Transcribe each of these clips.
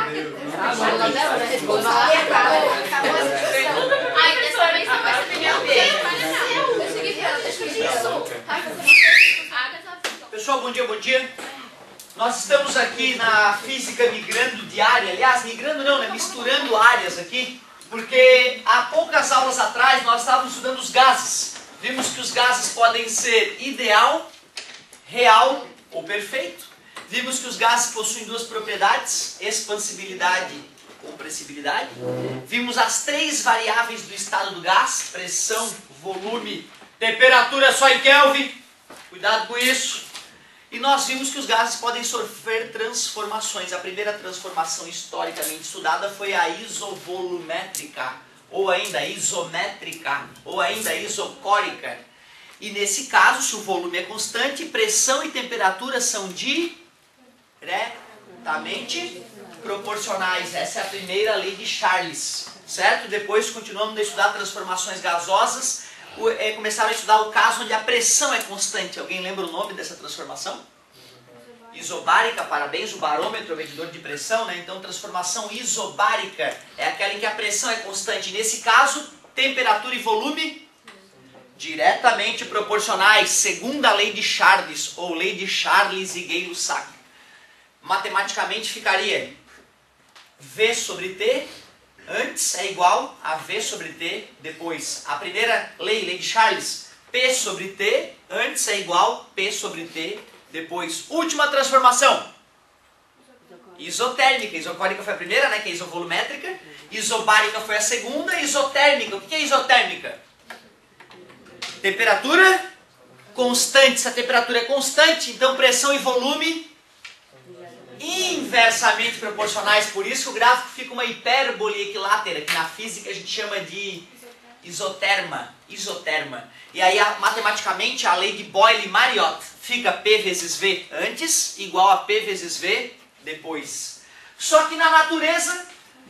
Ai, dessa vez não vai ser minha vez. Pessoal, bom dia, bom dia. Nós estamos aqui na física migrando de área. Aliás, migrando não, né? Misturando áreas aqui. Porque há poucas aulas atrás nós estávamos estudando os gases. Vimos que os gases podem ser ideal, real ou perfeito. Vimos que os gases possuem duas propriedades, expansibilidade e compressibilidade. Vimos as três variáveis do estado do gás, pressão, volume, temperatura só em Kelvin. Cuidado com isso. E nós vimos que os gases podem sofrer transformações. A primeira transformação historicamente estudada foi a isovolumétrica, ou ainda isométrica, ou ainda isocórica. E nesse caso, se o volume é constante, pressão e temperatura são diretamente proporcionais. Essa é a primeira lei de Charles, certo? Depois continuamos a estudar transformações gasosas. Começaram a estudar o caso onde a pressão é constante. Alguém lembra o nome dessa transformação? Isobárica, parabéns, o barômetro é o medidor de pressão, né? Então, transformação isobárica é aquela em que a pressão é constante. Nesse caso, temperatura e volume diretamente proporcionais, segundo a lei de Charles, ou lei de Charles e Gay-Lussac. Matematicamente ficaria V sobre T antes é igual a V sobre T depois. A primeira lei, lei de Charles, P sobre T antes é igual a P sobre T depois. Última transformação, isotérmica. Isocórica foi a primeira, né, que é isovolumétrica. Isobárica foi a segunda. Isotérmica, o que é isotérmica? Temperatura constante. Se a temperatura é constante, então pressão e volume inversamente proporcionais. Por isso que o gráfico fica uma hipérbole equilátera, que na física a gente chama de isoterma. E aí, matematicamente, a lei de Boyle-Mariotte fica P vezes V antes igual a P vezes V depois. Só que na natureza,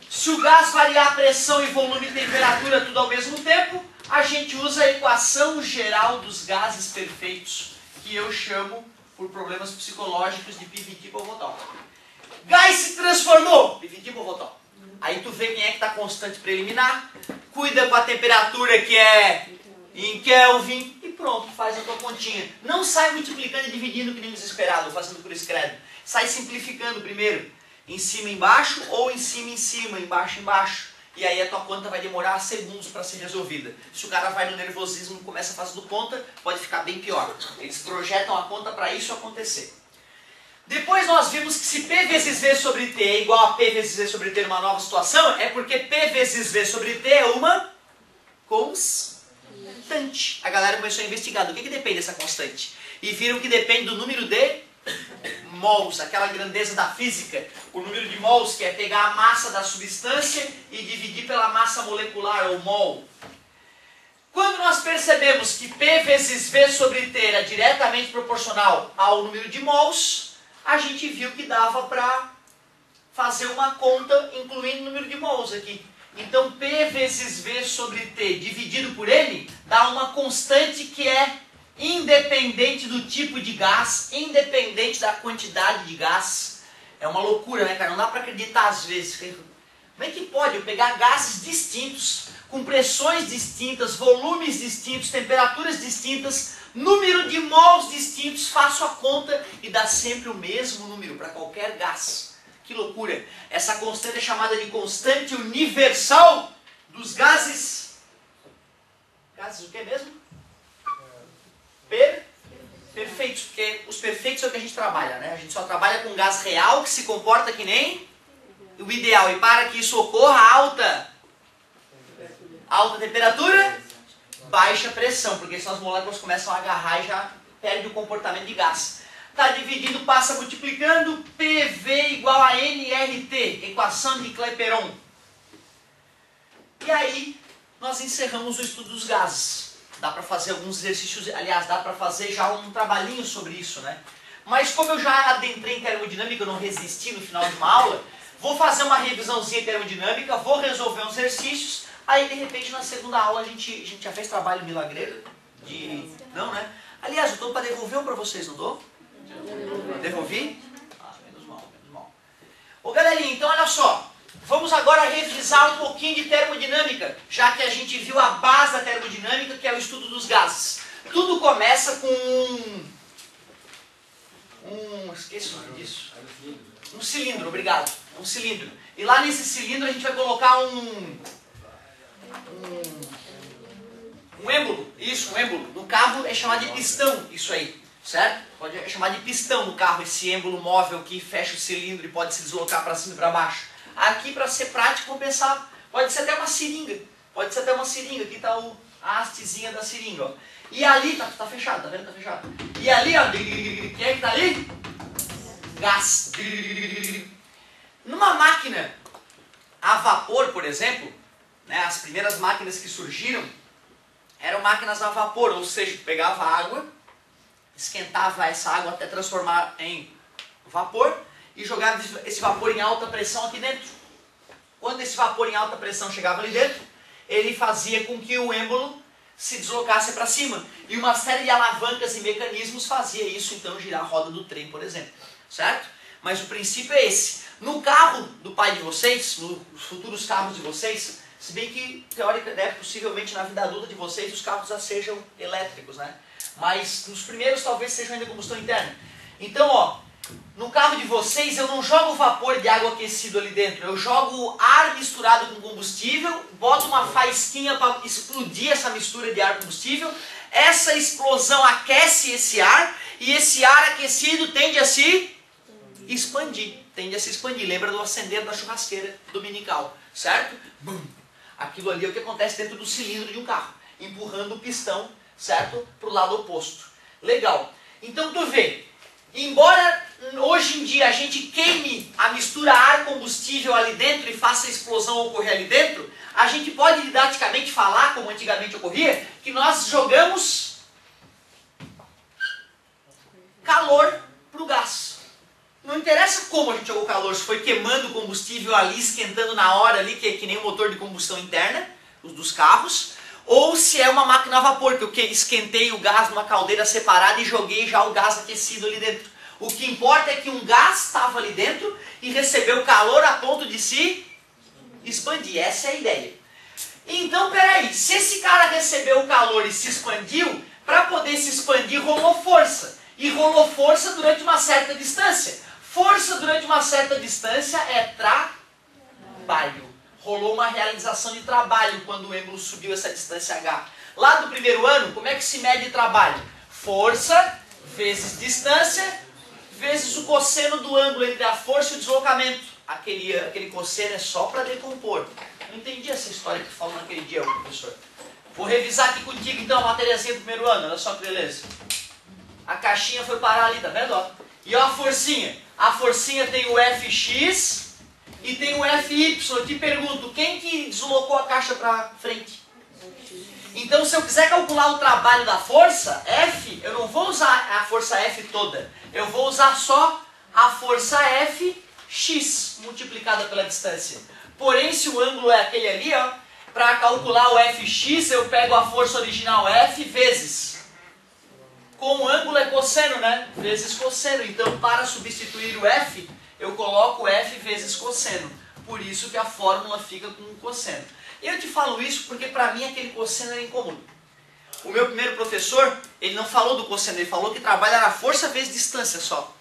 se o gás variar a pressão e volume e temperatura tudo ao mesmo tempo, a gente usa a equação geral dos gases perfeitos, que eu chamo, por problemas psicológicos, de Piviti-Bovodol. Gás se transformou, Piviti-Bovodol. Aí tu vê quem é que está constante preliminar, cuida com a temperatura que é em Kelvin e pronto, faz a tua continha. Não sai multiplicando e dividindo que nem desesperado, fazendo por escredo. Sai simplificando primeiro, em cima embaixo ou em cima, embaixo embaixo. E aí a tua conta vai demorar segundos para ser resolvida. Se o cara vai no nervosismo e começa fazendo conta, pode ficar bem pior. Eles projetam a conta para isso acontecer. Depois nós vimos que se P vezes V sobre T é igual a P vezes V sobre T numa nova situação, é porque P vezes V sobre T é uma constante. A galera começou a investigar do que depende dessa constante. E viram que depende do número de mols, aquela grandeza da física. O número de mols, que é pegar a massa da substância e dividir pela massa molecular, ou mol. Quando nós percebemos que P vezes V sobre T era diretamente proporcional ao número de mols, a gente viu que dava para fazer uma conta incluindo o número de mols aqui. Então P vezes V sobre T dividido por N dá uma constante que é independente do tipo de gás, independente da quantidade de gás. É uma loucura, né, cara? Não dá para acreditar às vezes. Como é que pode eu pegar gases distintos, com pressões distintas, volumes distintos, temperaturas distintas, número de mols distintos, faço a conta e dá sempre o mesmo número para qualquer gás. Que loucura! Essa constante é chamada de constante universal dos gases. Gases o que mesmo? Perfeitos, porque os perfeitos é o que a gente trabalha, né? A gente só trabalha com gás real que se comporta que nem o ideal. E para que isso ocorra, alta temperatura, baixa pressão, porque senão as moléculas começam a agarrar e já perde o comportamento de gás. Está dividindo, passa multiplicando, PV igual a nRT, equação de Clapeyron. E aí, nós encerramos o estudo dos gases. Dá para fazer alguns exercícios, aliás, dá para fazer já um trabalhinho sobre isso, né? Mas como eu já adentrei em termodinâmica, eu não resisti no final de uma aula, vou fazer uma revisãozinha em termodinâmica, vou resolver uns exercícios, aí de repente na segunda aula a gente já fez trabalho milagreiro de... Não, né? Aliás, eu estou para devolver um para vocês, não dou? Devolvi? Ah, menos mal, menos mal. Ô galerinha, então olha só. Vamos agora revisar um pouquinho de termodinâmica, já que a gente viu a base da termodinâmica, que é o estudo dos gases. Tudo começa com esqueci o nome disso. Um cilindro, obrigado. Um cilindro. E lá nesse cilindro a gente vai colocar um êmbolo. Isso, um êmbolo. No carro é chamado de pistão, isso aí. Certo? Pode chamar de pistão no carro, esse êmbolo móvel que fecha o cilindro e pode se deslocar para cima e para baixo. Aqui, para ser prático, vamos pensar, pode ser até uma seringa. Pode ser até uma seringa. Aqui está a hastezinha da seringa. Ó. E ali, tá fechado, tá vendo? Tá fechado. E ali, ó, quem é que tá ali? Gás. Numa máquina a vapor, por exemplo, né, as primeiras máquinas que surgiram eram máquinas a vapor, ou seja, pegava água, esquentava essa água até transformar em vapor e jogava esse vapor em alta pressão aqui dentro. Quando esse vapor em alta pressão chegava ali dentro, ele fazia com que o êmbolo se deslocasse para cima. E uma série de alavancas e mecanismos fazia isso, então, girar a roda do trem, por exemplo. Certo? Mas o princípio é esse. No carro do pai de vocês, nos futuros carros de vocês, se bem que, teoricamente, possivelmente na vida adulta de vocês, os carros já sejam elétricos, né? Mas nos primeiros talvez sejam ainda combustão interna. Então, ó, no carro de vocês eu não jogo vapor de água aquecido ali dentro, eu jogo ar misturado com combustível, boto uma faísquinha para explodir essa mistura de ar combustível, essa explosão aquece esse ar e esse ar aquecido tende a se expandir, lembra do acender da churrasqueira dominical, certo? Bum. Aquilo ali é o que acontece dentro do cilindro de um carro, empurrando o pistão, certo? Para o lado oposto. Legal. Então tu vê, embora hoje em dia a gente queime a mistura ar-combustível ali dentro e faça a explosão ocorrer ali dentro, a gente pode didaticamente falar, como antigamente ocorria, que nós jogamos calor para o gás. Não interessa como a gente jogou calor, se foi queimando o combustível ali, esquentando na hora ali, que é que nem o motor de combustão interna, os dos carros, ou se é uma máquina a vapor, que eu esquentei o gás numa caldeira separada e joguei já o gás aquecido ali dentro. O que importa é que um gás estava ali dentro e recebeu calor a ponto de se expandir. Essa é a ideia. Então, peraí, se esse cara recebeu o calor e se expandiu, para poder se expandir rolou força. E rolou força durante uma certa distância. Força durante uma certa distância é trabalho. Rolou uma realização de trabalho quando o êmbolo subiu essa distância H. Lá do primeiro ano, como é que se mede trabalho? Força vezes distância vezes o cosseno do ângulo entre a força e o deslocamento. Aquele cosseno é só para decompor. Não entendi essa história que falou naquele dia, professor. Vou revisar aqui contigo então a matériazinha do primeiro ano. Olha só que beleza. A caixinha foi parar ali, tá vendo? Ó? E ó a forcinha. A forcinha tem o Fx e tem o Fy. Eu te pergunto, quem que deslocou a caixa para frente? Então, se eu quiser calcular o trabalho da força, F, eu não vou usar a força F toda. Eu vou usar só a força Fx multiplicada pela distância. Porém, se o ângulo é aquele ali, ó, para calcular o Fx, eu pego a força original F vezes. Com o ângulo é cosseno, né? Vezes cosseno. Então, para substituir o F, eu coloco F vezes cosseno. Por isso que a fórmula fica com o cosseno. Eu te falo isso porque para mim aquele cosseno era incômodo. O meu primeiro professor, ele não falou do cosseno, ele falou que trabalho era força vezes distância só.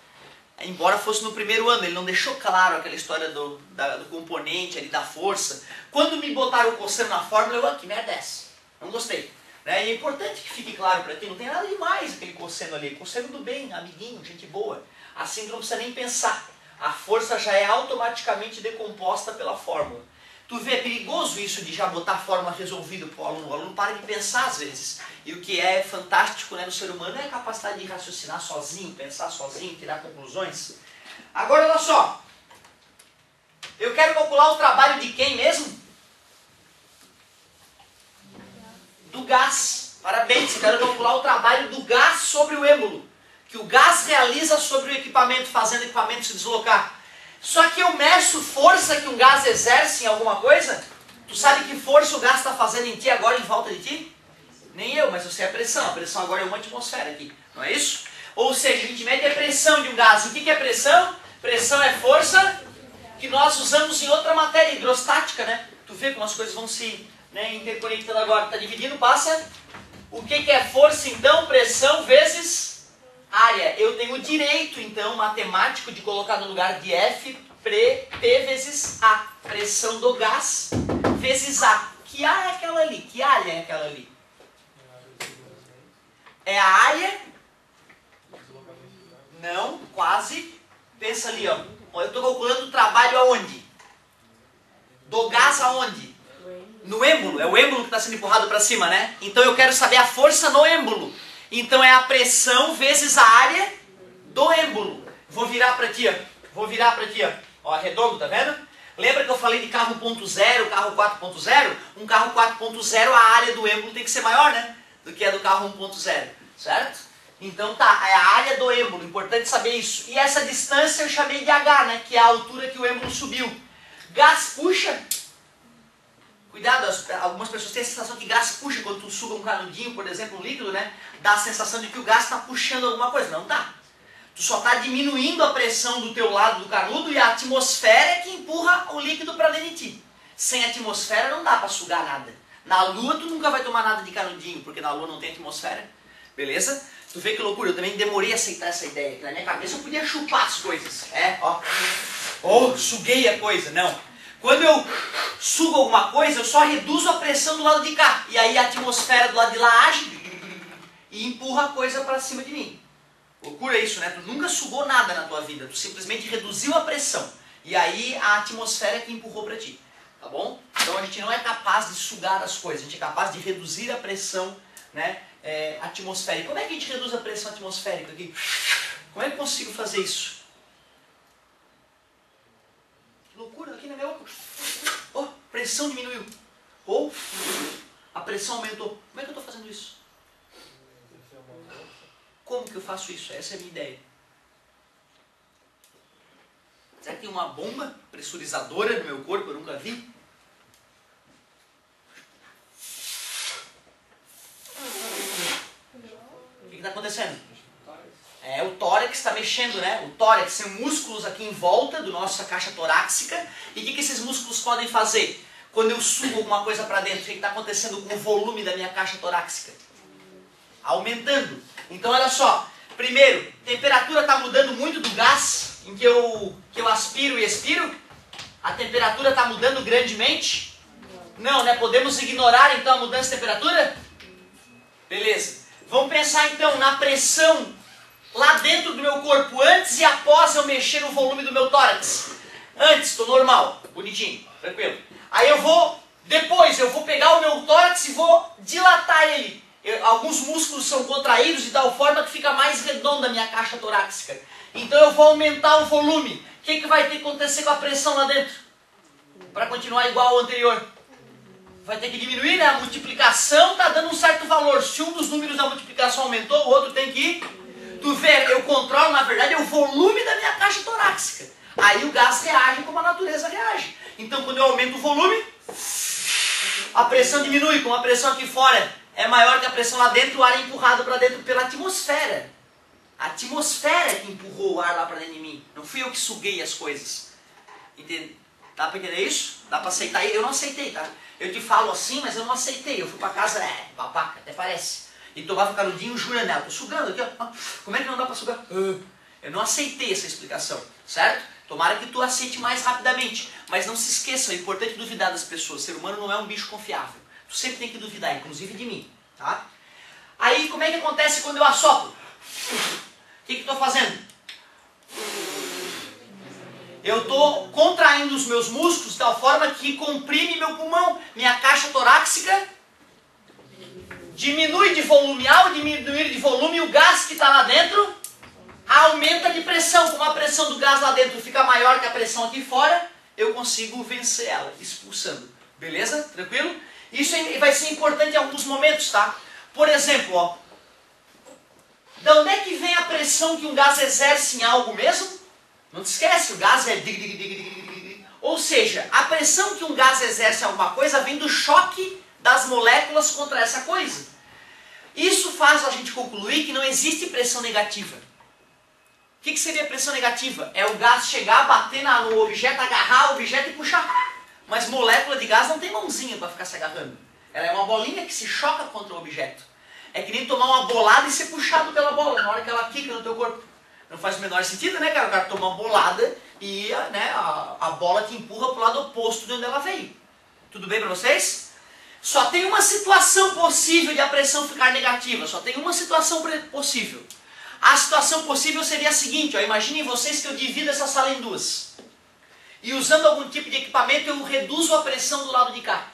Embora fosse no primeiro ano, ele não deixou claro aquela história do componente ali, da força. Quando me botaram o cosseno na fórmula, eu, que merda é essa? Não gostei. E é importante que fique claro para ti, não tem nada demais aquele cosseno ali. Cosseno do bem, amiguinho, gente boa. Assim tu não precisa nem pensar. A força já é automaticamente decomposta pela fórmula. Tu vê, é perigoso isso de já botar a fórmula resolvida para o aluno. O aluno para de pensar às vezes. E o que é fantástico, né, no ser humano é a capacidade de raciocinar sozinho, pensar sozinho, tirar conclusões. Agora, olha só. Eu quero calcular o trabalho de quem mesmo? Do gás. Parabéns, eu quero calcular o trabalho do gás sobre o êmbolo. Que o gás realiza sobre o equipamento, fazendo o equipamento se deslocar. Só que eu meço força que um gás exerce em alguma coisa? Tu sabe que força o gás está fazendo em ti agora, em volta de ti? Nem eu, mas eu sei a pressão. A pressão agora é uma atmosfera aqui, não é isso? Ou seja, a gente mede a pressão de um gás. O que é pressão? Pressão é força que nós usamos em outra matéria, hidrostática, né? Tu vê como as coisas vão se, né, interconectando agora. Está dividindo, passa. O que é força, então? Pressão vezes área. Eu tenho o direito, então, matemático, de colocar no lugar de F, P vezes A. Pressão do gás vezes A. Que A é aquela ali? Que área é aquela ali? É a área? Não, quase. Pensa ali, ó. Eu estou calculando o trabalho aonde? Do gás aonde? No êmbolo. É o êmbolo que está sendo empurrado para cima, né? Então eu quero saber a força no êmbolo. Então é a pressão vezes a área do êmbolo. Vou virar para ti, ó. Vou virar para ti, ó. Ó, redondo, tá vendo? Lembra que eu falei de carro 1.0, carro 4.0? Um carro 4.0, a área do êmbolo tem que ser maior, né? Do que a do carro 1.0, certo? Então tá, é a área do êmbolo, importante saber isso. E essa distância eu chamei de H, né? Que é a altura que o êmbolo subiu. Gás puxa. Cuidado, algumas pessoas têm a sensação que gás puxa quando tu suga um canudinho, por exemplo, um líquido, né? Dá a sensação de que o gás está puxando alguma coisa. Não tá. Tu só está diminuindo a pressão do teu lado do canudo e a atmosfera é que empurra o líquido para dentro de ti. Sem atmosfera não dá para sugar nada. Na Lua tu nunca vai tomar nada de canudinho, porque na Lua não tem atmosfera. Beleza? Tu vê que loucura, eu também demorei a aceitar essa ideia. Que na minha cabeça eu podia chupar as coisas. É, ó. Oh, suguei a coisa. Não. Quando eu sugo alguma coisa, eu só reduzo a pressão do lado de cá. E aí a atmosfera do lado de lá age e empurra a coisa para cima de mim. Loucura isso, né? Tu nunca sugou nada na tua vida. Tu simplesmente reduziu a pressão. E aí a atmosfera é que empurrou para ti. Tá bom? Então a gente não é capaz de sugar as coisas. A gente é capaz de reduzir a pressão, né, atmosférica. Como é que a gente reduz a pressão atmosférica aqui? Como é que eu consigo fazer isso? Que loucura, aqui na minha boca. Oh, pressão diminuiu. Ou a pressão aumentou. Como é que eu estou fazendo isso? Como que eu faço isso? Essa é a minha ideia. Será que tem uma bomba pressurizadora no meu corpo? Eu nunca vi. O que está acontecendo? É o tórax está mexendo, né? O tórax tem músculos aqui em volta da nossa caixa torácica. E o que esses músculos podem fazer? Quando eu subo alguma coisa para dentro, o que está acontecendo com o volume da minha caixa torácica? Aumentando. Então olha só. Primeiro, a temperatura está mudando muito do gás em que eu aspiro e expiro? A temperatura está mudando grandemente? Não, né? Podemos ignorar então a mudança de temperatura? Beleza. Vamos pensar então na pressão lá dentro do meu corpo, antes e após eu mexer no volume do meu tórax. Antes, estou normal, bonitinho, tranquilo. Aí depois eu vou pegar o meu tórax e vou dilatar ele. Alguns músculos são contraídos de tal forma que fica mais redonda a minha caixa torácica. Então eu vou aumentar o volume. O que vai ter que acontecer com a pressão lá dentro? Para continuar igual ao anterior. Vai ter que diminuir, né? A multiplicação está dando um certo valor. Se um dos números da multiplicação aumentou, o outro tem que ir. Tu vê, eu controlo, na verdade, o volume da minha caixa torácica. Aí o gás reage como a natureza reage. Então, quando eu aumento o volume, a pressão diminui. Como a pressão aqui fora é maior que a pressão lá dentro, o ar é empurrado para dentro pela atmosfera. A atmosfera que empurrou o ar lá para dentro de mim. Não fui eu que suguei as coisas. Entende? Dá para entender isso? Dá para aceitar? Eu não aceitei, tá? Eu te falo assim, mas eu não aceitei. Eu fui para casa, babaca, até parece. E tomava canudinho juranel. Tô sugando aqui, ó. Como é que não dá para sugar? Eu não aceitei essa explicação, certo? Tomara que tu aceite mais rapidamente. Mas não se esqueça, é importante duvidar das pessoas. O ser humano não é um bicho confiável. Tu sempre tem que duvidar, inclusive de mim, tá? Aí, como é que acontece quando eu assopro? O que eu estou fazendo? Eu estou contraindo os meus músculos de tal forma que comprime meu pulmão. Minha caixa torácica diminui de volume. Ao diminuir de volume, o gás que está lá dentro aumenta de pressão. Como a pressão do gás lá dentro fica maior que a pressão aqui fora, eu consigo vencer ela, expulsando. Beleza? Tranquilo? Isso vai ser importante em alguns momentos, tá? Por exemplo, ó. De onde é que vem a pressão que um gás exerce em algo mesmo? Não te esquece, o gás é... Ou seja, a pressão que um gás exerce em alguma coisa vem do choque das moléculas contra essa coisa. Isso faz a gente concluir que não existe pressão negativa. O que seria pressão negativa? É o gás chegar, bater no objeto, agarrar o objeto e puxar. Mas molécula de gás não tem mãozinha para ficar se agarrando. Ela é uma bolinha que se choca contra o objeto. É que nem tomar uma bolada e ser puxado pela bola na hora que ela quica no teu corpo. Não faz o menor sentido, né, cara? O cara toma uma bolada e né, a bola te empurra para o lado oposto de onde ela veio. Tudo bem para vocês? Só tem uma situação possível de a pressão ficar negativa. Só tem uma situação possível. A situação possível seria a seguinte, ó, imaginem vocês que eu divido essa sala em duas. E usando algum tipo de equipamento eu reduzo a pressão do lado de cá.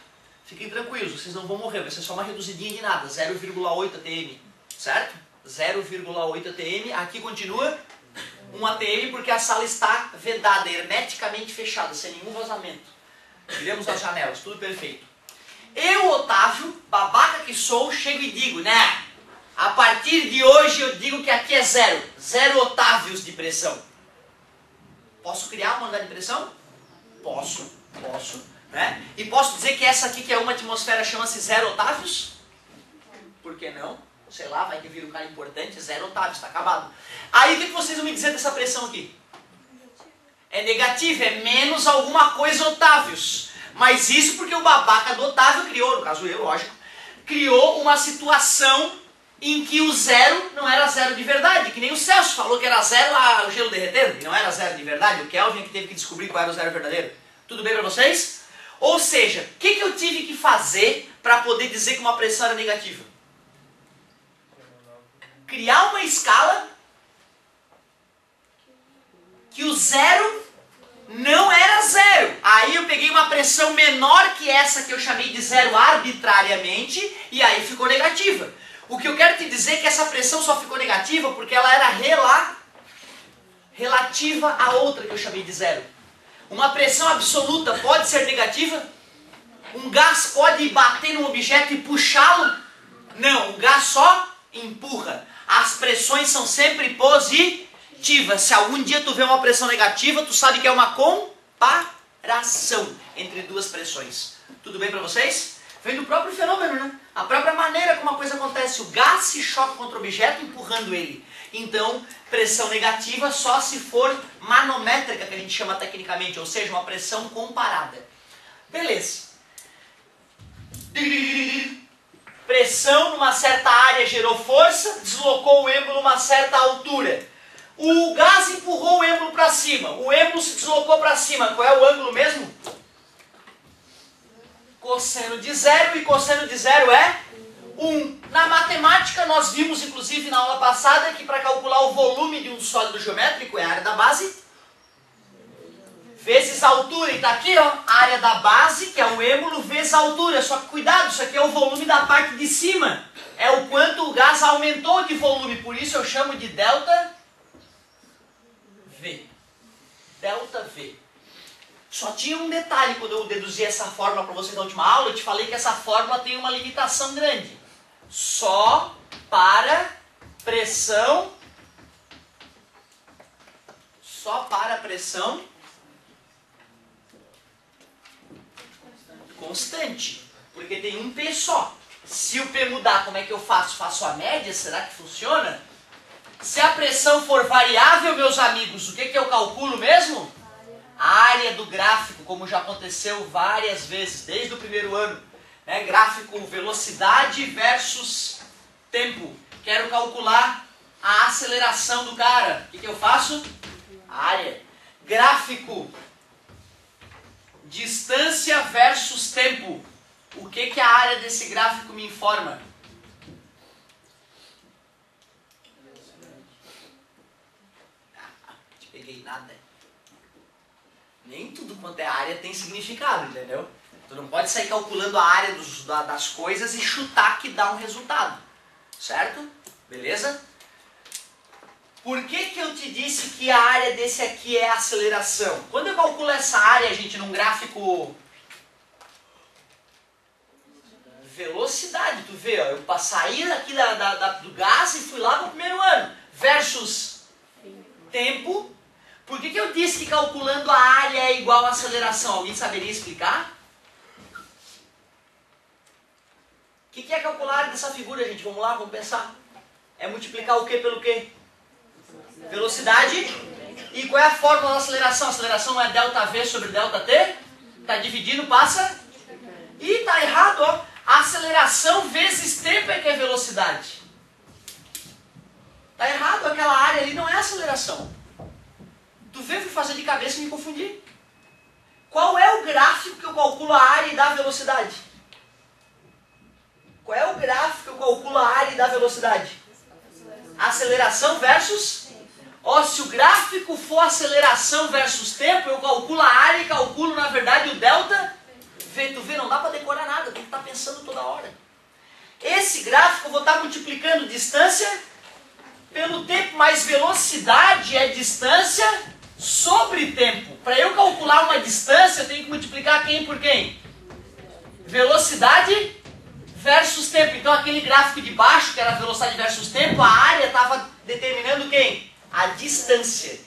Fiquem tranquilos, vocês não vão morrer, vai ser só uma reduzidinha de nada, 0,8 atm, certo? 0,8 atm, aqui continua 1 atm porque a sala está vedada, hermeticamente fechada, sem nenhum vazamento. Tiramos as janelas, tudo perfeito. Eu, Otávio, babaca que sou, chego e digo, né? A partir de hoje eu digo que aqui é 0 otávios de pressão. Posso criar uma unidade de pressão? Posso. Né? E posso dizer que essa aqui, que é uma atmosfera, chama-se 0 otávios? Por que não? Sei lá, vai que vira um cara importante, 0 otávios, está acabado. Aí o que vocês vão me dizer dessa pressão aqui? É negativa, é menos alguma coisa otávios. Mas isso porque o babaca do Otávio criou, no caso eu, lógico, criou uma situação em que o 0 não era 0 de verdade, que nem o Celso falou que era 0 o gelo derretendo, e não era 0 de verdade, o Kelvin que teve que descobrir qual era o 0 verdadeiro. Tudo bem para vocês? Ou seja, o que eu tive que fazer para poder dizer que uma pressão era negativa? Criar uma escala que o 0 não era 0. Aí eu peguei uma pressão menor que essa que eu chamei de 0 arbitrariamente, e aí ficou negativa. O que eu quero te dizer é que essa pressão só ficou negativa porque ela era relativa à outra que eu chamei de 0. Uma pressão absoluta pode ser negativa? Um gás pode bater num objeto e puxá-lo? Não, o gás só empurra. As pressões são sempre positivas. Se algum dia tu vê uma pressão negativa, tu sabe que é uma comparação entre duas pressões. Tudo bem para vocês? Vem do próprio fenômeno, né? A própria maneira como a coisa acontece. O gás se choca contra o objeto empurrando ele. Então, pressão negativa só se for manométrica, que a gente chama tecnicamente, ou seja, uma pressão comparada. Beleza. Pressão numa certa área gerou força, deslocou o êmbolo numa certa altura. O gás empurrou o êmbolo para cima, o êmbolo se deslocou para cima. Qual é o ângulo mesmo? Cosseno de 0, e cosseno de 0 é 1. Na matemática nós vimos, inclusive na aula passada, que para calcular o volume de um sólido geométrico é a área da base vezes a altura. E está aqui, ó, a área da base, que é o êmbolo, vezes a altura. Só que cuidado, isso aqui é o volume da parte de cima. É o quanto o gás aumentou de volume, por isso eu chamo de delta V. Delta V. Só tinha um detalhe quando eu deduzi essa fórmula para vocês na última aula, eu te falei que essa fórmula tem uma limitação grande. Só para pressão constante. Porque tem um P só. Se o P mudar, como é que eu faço? Faço a média? Será que funciona? Se a pressão for variável, meus amigos, o que eu calculo mesmo? A área do gráfico, como já aconteceu várias vezes, desde o primeiro ano. Né? Gráfico velocidade versus tempo. Quero calcular a aceleração do cara. O que eu faço? Área. Gráfico distância versus tempo. O que a área desse gráfico me informa? Não te peguei nada. Nem tudo quanto é área tem significado, entendeu? Tu não pode sair calculando a área das coisas e chutar que dá um resultado. Certo? Beleza? Por que eu te disse que a área desse aqui é a aceleração? Quando eu calculo essa área, gente, num gráfico velocidade, tu vê, ó, eu saí daqui do gás e fui lá no primeiro ano, versus tempo. Por que eu disse que calculando a área é igual a aceleração? Alguém saberia explicar? O que é calcular a área dessa figura, gente? Vamos lá, vamos pensar. É multiplicar o que pelo quê? velocidade. E qual é a fórmula da aceleração? A aceleração não é ΔV sobre ΔT? Está dividindo, passa. E está errado, ó. A aceleração vezes tempo é que é velocidade. Está errado, aquela área ali não é aceleração. Tu vê, eu fui fazer de cabeça e me confundi. Qual é o gráfico que eu calculo a área e dá a velocidade? Qual é o gráfico que eu calculo a área e dá a velocidade? Aceleração versus... Ó, se o gráfico for aceleração versus tempo, eu calculo a área e calculo, na verdade, o delta V. Tu vê, não dá para decorar nada, tem que estar pensando toda hora. Esse gráfico eu vou estar multiplicando distância pelo tempo, mas velocidade é distância sobre tempo. Para eu calcular uma distância, eu tenho que multiplicar quem por quem? Velocidade versus tempo. Então aquele gráfico de baixo, que era velocidade versus tempo, a área estava determinando quem? A distância.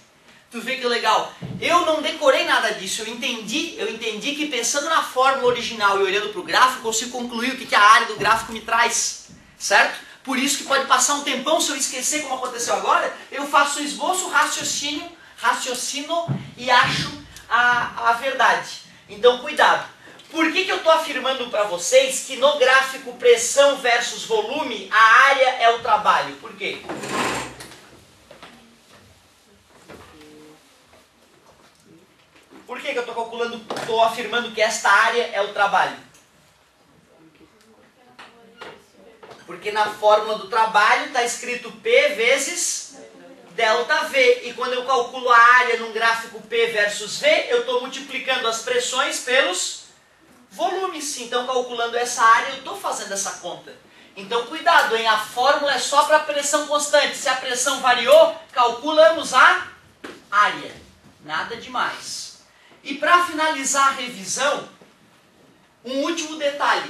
Tu vê que legal. Eu não decorei nada disso, eu entendi que pensando na fórmula original e olhando para o gráfico, eu consigo concluir o que a área do gráfico me traz. Certo? Por isso que pode passar um tempão, se eu esquecer como aconteceu agora, eu faço o esboço, raciocino e acho a verdade. Então cuidado. Por que eu estou afirmando para vocês que no gráfico pressão versus volume, a área é o trabalho? Por quê? Por que eu estou afirmando que esta área é o trabalho? Porque na fórmula do trabalho está escrito P vezes ΔV. E quando eu calculo a área num gráfico P versus V, eu estou multiplicando as pressões pelos volumes. Então, calculando essa área, eu estou fazendo essa conta. Então, cuidado, hein? A fórmula é só para pressão constante. Se a pressão variou, calculamos a área. Nada demais. E para finalizar a revisão, um último detalhe.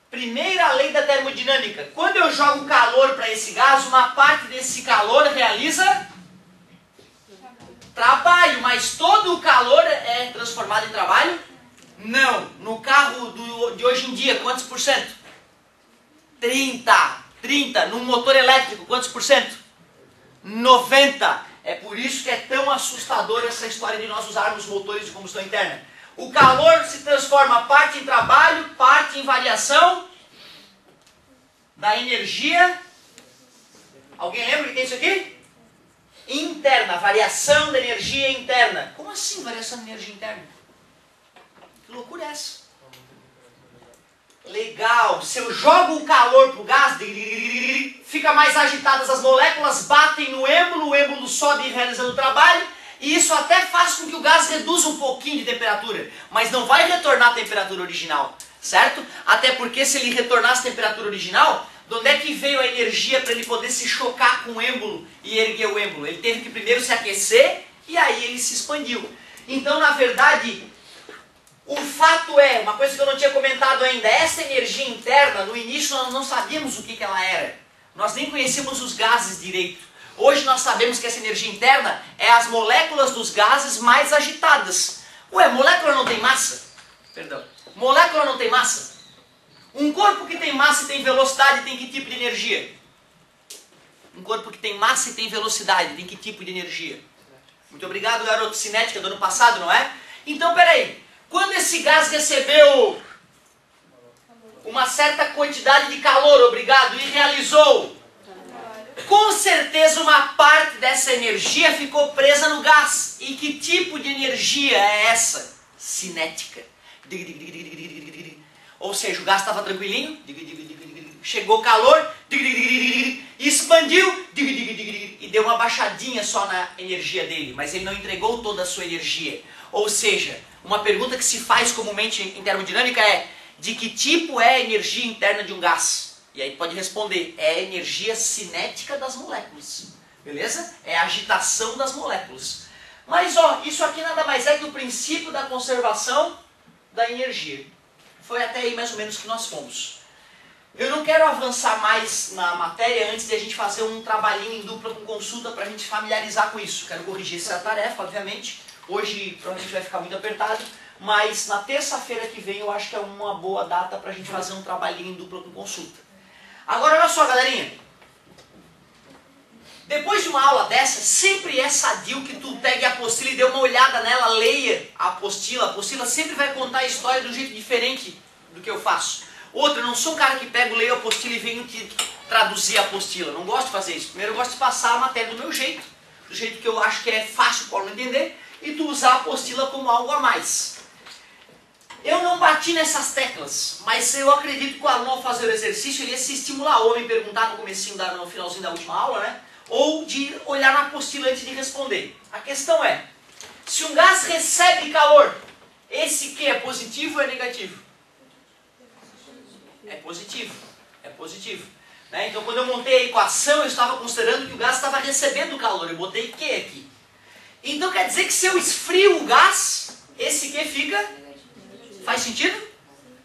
Primeira lei da termodinâmica. Quando eu jogo calor para esse gás, uma parte desse calor realiza trabalho. Mas todo o calor é transformado em trabalho? Não. No carro de hoje em dia, quantos por cento? 30. Num motor elétrico, quantos por cento? 90. É por isso que é tão assustador essa história de nós usarmos motores de combustão interna. O calor se transforma parte em trabalho, parte em variação da energia. Alguém lembra o que é isso aqui? Interna, variação da energia interna. Como assim variação da energia interna? Que loucura é essa? Legal, se eu jogo o calor para o gás, fica mais agitadas as moléculas, batem no êmbolo, o êmbolo sobe realizando o trabalho, e isso até faz com que o gás reduza um pouquinho de temperatura, mas não vai retornar à temperatura original, certo? Até porque se ele retornasse à temperatura original, de onde é que veio a energia para ele poder se chocar com o êmbolo e erguer o êmbolo? Ele teve que primeiro se aquecer e aí ele se expandiu. Então, na verdade, o fato é, uma coisa que eu não tinha comentado ainda, essa energia interna, no início nós não sabíamos o que ela era. Nós nem conhecíamos os gases direito. Hoje nós sabemos que essa energia interna é as moléculas dos gases mais agitadas. Ué, molécula não tem massa? Perdão. Molécula não tem massa? Um corpo que tem massa e tem velocidade tem que tipo de energia? Um corpo que tem massa e tem velocidade tem que tipo de energia? Muito obrigado, garoto. Cinética do ano passado, não é? Então, peraí. Quando esse gás recebeu uma certa quantidade de calor, obrigado, e realizou, com certeza uma parte dessa energia ficou presa no gás. E que tipo de energia é essa? Cinética. Ou seja, o gás estava tranquilinho, chegou calor, expandiu e deu uma baixadinha só na energia dele, mas ele não entregou toda a sua energia. Ou seja, uma pergunta que se faz comumente em termodinâmica é: de que tipo é a energia interna de um gás? E aí pode responder: é a energia cinética das moléculas. Beleza? É a agitação das moléculas. Mas ó, isso aqui nada mais é que o princípio da conservação da energia. Foi até aí mais ou menos que nós fomos. Eu não quero avançar mais na matéria antes de a gente fazer um trabalhinho em dupla com consulta para a gente familiarizar com isso. Quero corrigir essa tarefa, obviamente. Hoje provavelmente vai ficar muito apertado, mas na terça-feira que vem eu acho que é uma boa data para a gente fazer um trabalhinho em dupla com consulta. Agora olha só, galerinha. Depois de uma aula dessa, sempre é sadio que tu pegue a apostila e dê uma olhada nela, leia a apostila. A apostila sempre vai contar a história de um jeito diferente do que eu faço. Outra, eu não sou um cara que pego, leio a apostila e venho te traduzir a apostila. Não gosto de fazer isso. Primeiro eu gosto de passar a matéria do meu jeito, do jeito que eu acho que é fácil para o aluno entender, e tu usar a apostila como algo a mais. Eu não bati nessas teclas, mas eu acredito que o aluno, ao fazer o exercício, ele ia se estimular, ou me perguntar no comecinho, no finalzinho da última aula, né? Ou de olhar na apostila antes de responder. A questão é, se um gás recebe calor, esse que é positivo ou é negativo? É positivo, é positivo. Né? Então quando eu montei a equação, eu estava considerando que o gás estava recebendo calor, eu botei Q aqui. Então quer dizer que se eu esfrio o gás, esse Q fica... Faz sentido?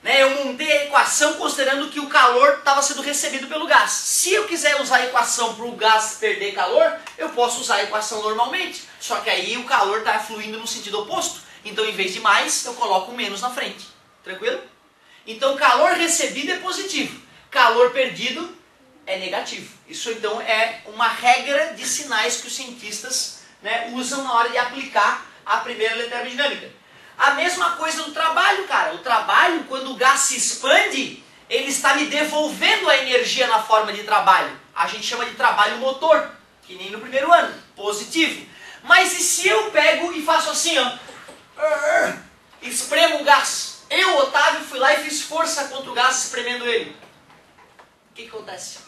Né? Eu montei a equação considerando que o calor estava sendo recebido pelo gás. Se eu quiser usar a equação para o gás perder calor, eu posso usar a equação normalmente. Só que aí o calor está fluindo no sentido oposto. Então, em vez de mais, eu coloco menos na frente. Tranquilo? Então, calor recebido é positivo. Calor perdido é negativo. Isso, então, é uma regra de sinais que os cientistas, né, usam na hora de aplicar a primeira lei termodinâmica. A mesma coisa no trabalho, cara. O trabalho, quando o gás se expande, ele está me devolvendo a energia na forma de trabalho. A gente chama de trabalho motor, que nem no primeiro ano, positivo. Mas e se eu pego e faço assim, ó, espremo o gás? Eu, Otávio, fui lá e fiz força contra o gás espremendo ele. O que acontece?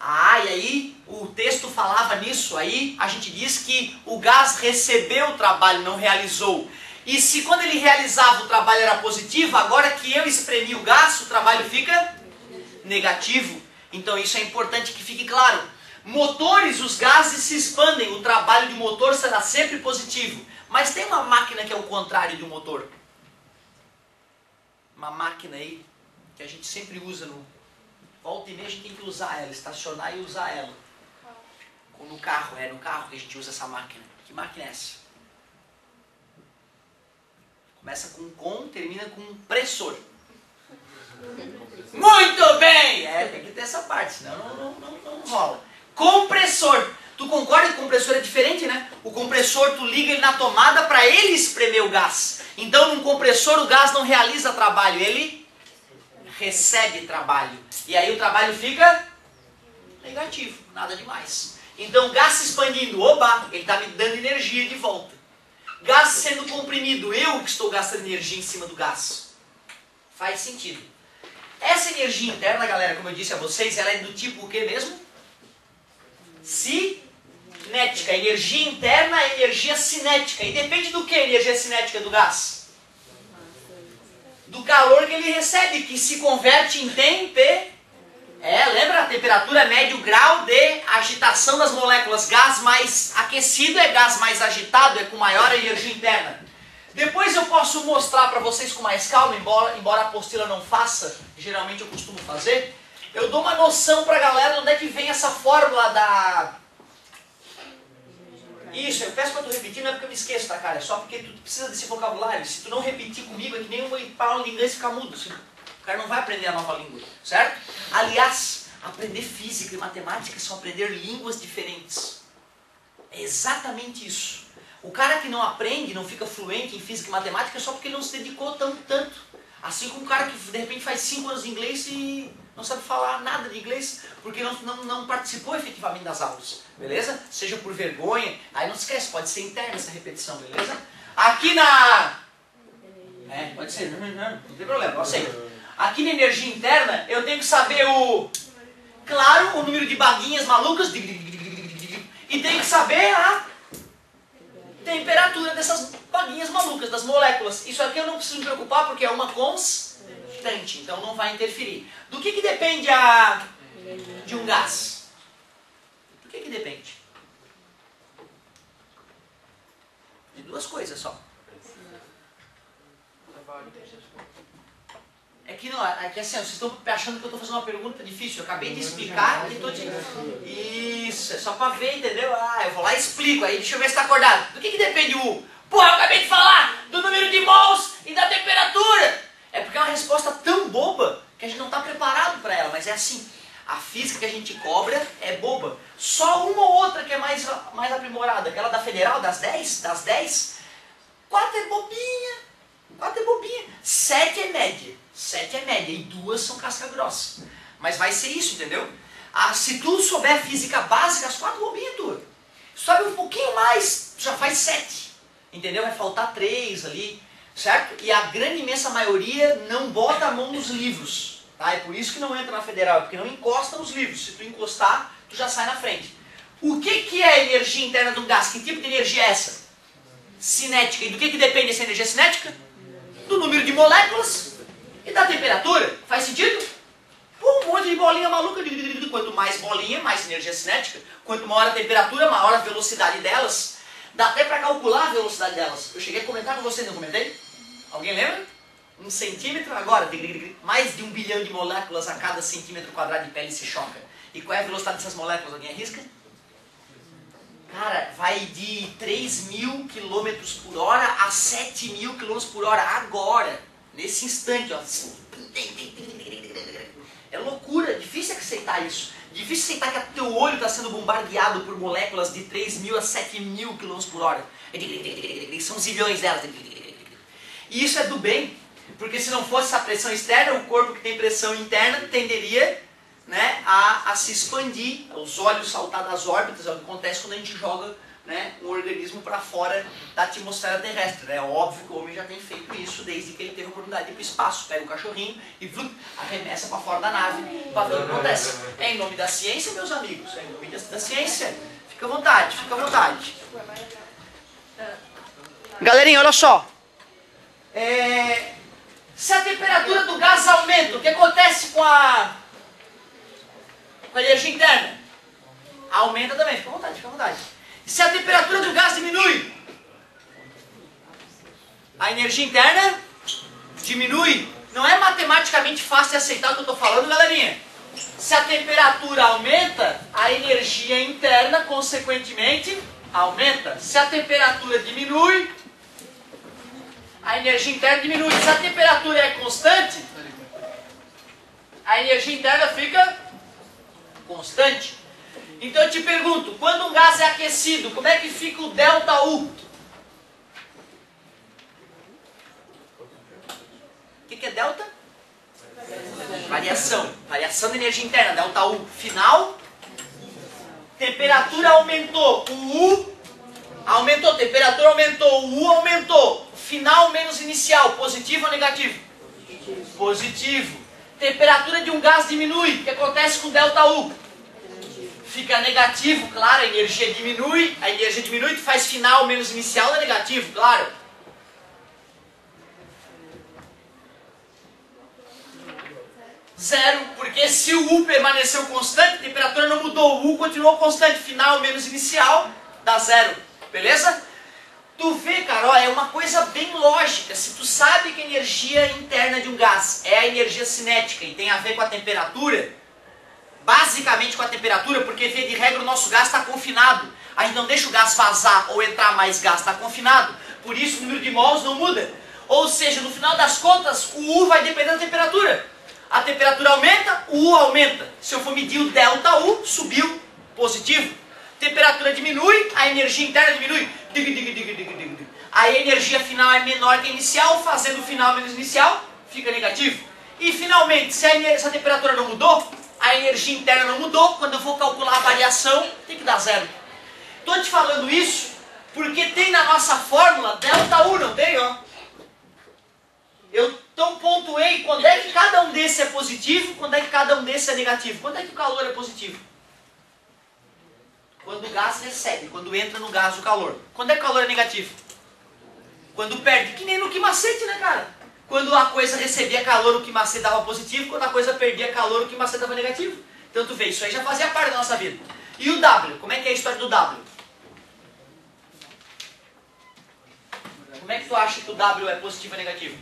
Ah, e aí o texto falava nisso, aí a gente diz que o gás recebeu o trabalho, não realizou. E se quando ele realizava o trabalho era positivo, agora que eu espremi o gás, o trabalho fica negativo. Então isso é importante que fique claro. Motores, os gases se expandem, o trabalho de motor será sempre positivo. Mas tem uma máquina que é o contrário de um motor. Uma máquina aí que a gente sempre usa no... Volta e meia a gente tem que usar ela, estacionar e usar ela. No carro, é no carro que a gente usa essa máquina. Que máquina é essa? Começa com, termina com pressor. Muito bem! É, tem que ter essa parte, senão não rola. Compressor. Tu concorda que o compressor é diferente, né? O compressor, tu liga ele na tomada para ele espremer o gás. Então, num compressor, o gás não realiza trabalho, ele recebe trabalho. E aí o trabalho fica negativo, nada demais. Então, gás se expandindo, oba, ele está me dando energia de volta. Gás sendo comprimido, eu que estou gastando energia em cima do gás. Faz sentido. Essa energia interna, galera, como eu disse a vocês, ela é do tipo o que mesmo? Cinética. Energia interna é energia cinética. E depende do que a energia cinética do gás? Do calor que ele recebe, que se converte em temperatura. Lembra? A temperatura média, o grau de agitação das moléculas. Gás mais aquecido é gás mais agitado, é com maior energia interna. Depois eu posso mostrar para vocês com mais calma, embora a apostila não faça, geralmente eu costumo fazer. Eu dou uma noção para a galera de onde é que vem essa fórmula da... Isso, eu peço para tu repetir, não é porque eu me esqueço, tá, cara? É só porque tu precisa desse vocabulário. Se tu não repetir comigo, é que nem eu vou ir para aula de inglês e ficar mudo. O cara não vai aprender a nova língua, certo? Aliás, aprender física e matemática são aprender línguas diferentes. É exatamente isso. O cara que não aprende, não fica fluente em física e matemática é só porque ele não se dedicou tanto. Assim como o cara que de repente faz 5 anos de inglês e não sabe falar nada de inglês porque não participou efetivamente das aulas, beleza? Seja por vergonha, aí não esquece, pode ser interna essa repetição, beleza? Aqui na... pode ser, não tem problema, eu aceito. Aqui na energia interna, eu tenho que saber claro, o número de baguinhas malucas, e tenho que saber a temperatura dessas baguinhas malucas, das moléculas. Isso aqui eu não preciso me preocupar porque é uma constante, então não vai interferir. Do que depende de um gás? Do que depende? De duas coisas só. É que não, é que assim, vocês estão achando que eu estou fazendo uma pergunta difícil. Eu acabei de explicar e estou te... Isso, é só para ver, entendeu? Eu vou lá e explico, aí deixa eu ver se está acordado. Do que depende o... Porra, eu acabei de falar do número de mols e da temperatura. É porque é uma resposta tão boba que a gente não está preparado para ela, mas é assim. A física que a gente cobra é boba. Só uma ou outra que é mais aprimorada. Aquela da Federal, das 10, 4 é bobinha. 4 é bobinha. 7 é média. 7 é média. E 2 são casca grossa. Mas vai ser isso, entendeu? Se tu souber física básica, as 4 bobinhas tu. Sabe um pouquinho mais, já faz 7. Entendeu? Vai faltar 3 ali. Certo? E a grande imensa maioria não bota a mão nos livros. Tá? É por isso que não entra na Federal, porque não encosta nos livros. Se tu encostar, tu já sai na frente. O que é a energia interna de um gás? Que tipo de energia é essa? Cinética. E do que depende essa energia cinética? Do número de moléculas e da temperatura. Faz sentido? Um monte de bolinha maluca. Quanto mais bolinha, mais energia cinética. Quanto maior a temperatura, maior a velocidade delas. Dá até para calcular a velocidade delas. Eu cheguei a comentar com vocês, não comentei? Alguém lembra? 1 centímetro, agora, mais de 1 bilhão de moléculas a cada centímetro quadrado de pele se choca. E qual é a velocidade dessas moléculas? Alguém arrisca? Cara, vai de 3.000 km por hora a 7.000 km por hora agora, nesse instante, ó. É loucura, difícil aceitar isso. Difícil aceitar que teu olho está sendo bombardeado por moléculas de 3.000 a 7.000 km por hora. São zilhões delas. E isso é do bem. Porque se não fosse essa pressão externa, o corpo que tem pressão interna tenderia, né, a se expandir, os olhos saltar das órbitas. É o que acontece quando a gente joga, né, um organismo para fora da atmosfera terrestre. É óbvio que o homem já tem feito isso desde que ele teve a oportunidade de ir para o espaço. Pega um cachorrinho e arremessa para fora da nave para ver o que acontece. É em nome da ciência, meus amigos. É em nome da ciência. Fica à vontade, fica à vontade. Galerinha, olha só. Se a temperatura do gás aumenta, o que acontece com a energia interna? Aumenta também, fica à vontade, fica à vontade. Se a temperatura do gás diminui, a energia interna diminui. Não é matematicamente fácil de aceitar o que eu estou falando, galerinha. Se a temperatura aumenta, a energia interna, consequentemente, aumenta. Se a temperatura diminui, a energia interna diminui. Se a temperatura é constante, a energia interna fica constante. Então eu te pergunto, quando um gás é aquecido, como é que fica o ΔU? O que é delta? Variação. Variação da energia interna, ΔU. Final, temperatura aumentou, o U aumentou, temperatura aumentou, o U aumentou. Final menos inicial, positivo ou negativo? Positivo. Temperatura de um gás diminui, o que acontece com ΔU? Fica negativo, claro, a energia diminui, tu faz final menos inicial, é negativo, claro. Zero, porque se o U permaneceu constante, a temperatura não mudou, o U continuou constante, final menos inicial, dá zero, beleza? Tu vê, cara, ó, é uma coisa bem lógica. Se tu sabe que a energia interna de um gás é a energia cinética e tem a ver com a temperatura, basicamente com a temperatura, porque via de regra o nosso gás está confinado. A gente não deixa o gás vazar ou entrar mais gás, está confinado. Por isso o número de mols não muda. Ou seja, no final das contas, o U vai depender da temperatura. A temperatura aumenta, o U aumenta. Se eu for medir o ΔU, subiu, positivo. Temperatura diminui, a energia interna diminui. A energia final é menor que a inicial, fazendo o final menos inicial, fica negativo. E finalmente, se a temperatura não mudou, a energia interna não mudou, quando eu vou calcular a variação, tem que dar zero. Estou te falando isso porque tem na nossa fórmula ΔU, não tem, ó? Eu então pontuei quando é que cada um desses é positivo, quando é que cada um desses é negativo. Quando é que o calor é positivo? Quando o gás recebe, quando entra no gás o calor. Quando é que o calor é negativo? Quando perde, que nem no quimacete, né, cara? Quando a coisa recebia calor, o quimacete dava positivo, quando a coisa perdia calor, o quimacete dava negativo. Então tu vê, isso aí já fazia parte da nossa vida. E o W, como é que é a história do W? Como é que tu acha que o W é positivo ou negativo?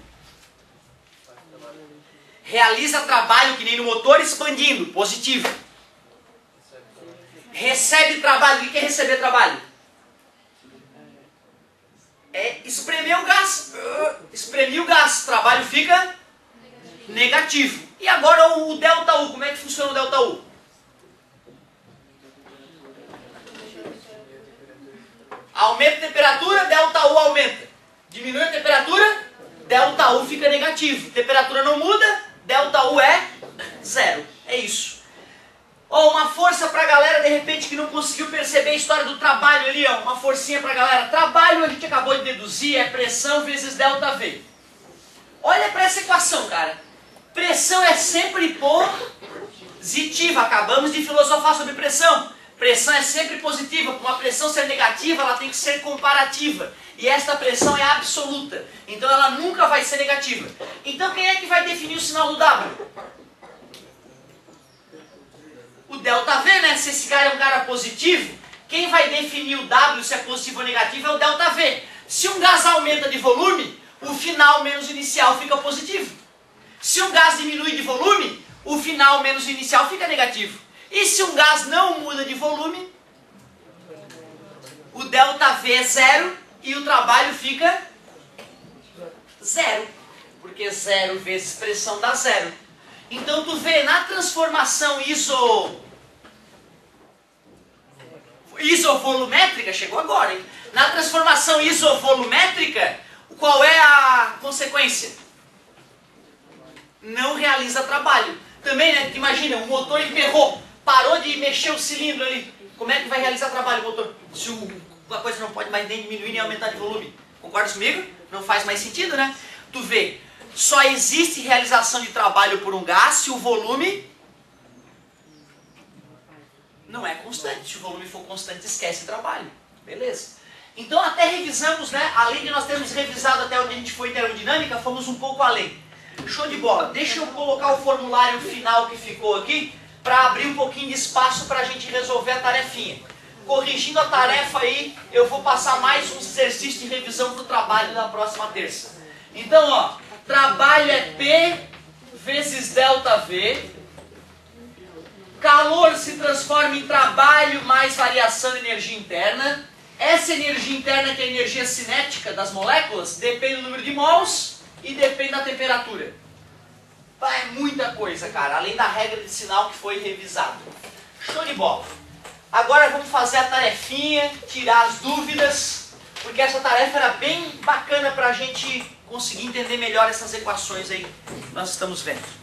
Realiza trabalho que nem no motor expandindo, positivo. Recebe trabalho, o que é receber trabalho? É espremer o gás. Espremer o gás, trabalho fica negativo. E agora o ΔU, como é que funciona o ΔU? Aumenta a temperatura, ΔU aumenta. Diminui a temperatura, ΔU fica negativo. Temperatura não muda, ΔU é 0. É isso. Ó, uma força pra galera, de repente, que não conseguiu perceber a história do trabalho ali, ó. Uma forcinha pra galera. Trabalho, a gente acabou de deduzir, é pressão vezes ΔV. Olha pra essa equação, cara. Pressão é sempre positiva. Acabamos de filosofar sobre pressão. Pressão é sempre positiva. Para uma pressão ser negativa, ela tem que ser comparativa. E esta pressão é absoluta. Então ela nunca vai ser negativa. Então quem é que vai definir o sinal do W? O ΔV, né? Se esse cara é um cara positivo, quem vai definir o W, se é positivo ou negativo, é o ΔV. Se um gás aumenta de volume, o final menos o inicial fica positivo. Se um gás diminui de volume, o final menos o inicial fica negativo. E se um gás não muda de volume, o ΔV é 0 e o trabalho fica 0. Porque 0 vezes pressão dá 0. Então tu vê na transformação isovolumétrica, chegou agora, hein? Na transformação isovolumétrica, qual é a consequência? Não realiza trabalho. Também, né? Imagina, o motor emperrou, parou de mexer o cilindro ali. Como é que vai realizar trabalho o motor? Se a coisa não pode mais nem diminuir nem aumentar de volume. Concorda comigo? Não faz mais sentido, né? Tu vê, só existe realização de trabalho por um gás se o volume não é constante. Se o volume for constante, esquece trabalho. Beleza? Então até revisamos, né? Além de nós termos revisado até onde a gente foi em termodinâmica, fomos um pouco além. Show de bola. Deixa eu colocar o formulário final que ficou aqui para abrir um pouquinho de espaço para a gente resolver a tarefinha. Corrigindo a tarefa aí, eu vou passar mais uns exercícios de revisão para o trabalho da próxima terça. Então, ó, trabalho é P vezes ΔV. Calor se transforma em trabalho mais variação de energia interna. Essa energia interna, que é a energia cinética das moléculas, depende do número de mols e depende da temperatura. É muita coisa, cara, além da regra de sinal que foi revisado. Show de bola. Agora vamos fazer a tarefinha, tirar as dúvidas, porque essa tarefa era bem bacana para a gente conseguir entender melhor essas equações aí que nós estamos vendo.